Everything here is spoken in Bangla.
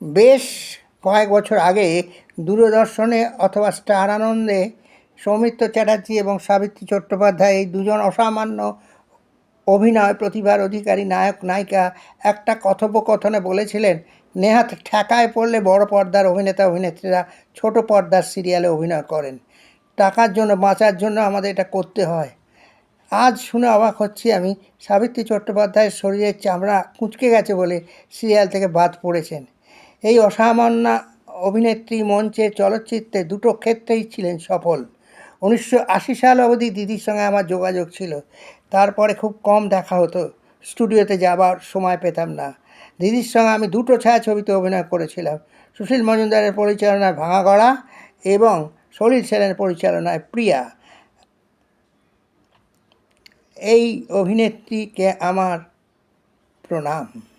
বেশ কয়েক বছর আগে দূরদর্শনে অথবা স্টার আনন্দে সৌমিত্র চ্যাটার্জি এবং সাবিত্রী চট্টোপাধ্যায় এই দুজন অসামান্য অভিনয় প্রতিভার অধিকারী নায়ক নায়িকা একটা কথোপকথনে বলেছিলেন, নেহাত ঠেকায় পড়লে বড় পর্দার অভিনেতা অভিনেত্রীরা ছোট পর্দার সিরিয়ালে অভিনয় করেন। টাকার জন্য, বাঁচার জন্য আমাদের এটা করতে হয়। আজ শুনে অবাক হচ্ছি আমি, সাবিত্রী চট্টোপাধ্যায়ের শরীরের চামড়া কুঁচকে গেছে বলে সিরিয়াল থেকে বাদ পড়েছেন। এই অসামান্য অভিনেত্রী মঞ্চে, চলচ্চিত্রে দুটো ক্ষেত্রেই ছিলেন সফল। 1980 সাল অবধি দিদির সঙ্গে আমার যোগাযোগ ছিল। তারপরে খুব কম দেখা হতো, স্টুডিওতে যাবার সময় পেতাম না। দিদির সঙ্গে আমি দুটো ছায়াছবিতে অভিনয় করেছিলাম, সুশীল মজুমদারের পরিচালনায় ভাঙাগড়া এবং সলিল সেনের পরিচালনায় প্রিয়া। এই অভিনেত্রীকে আমার প্রণাম।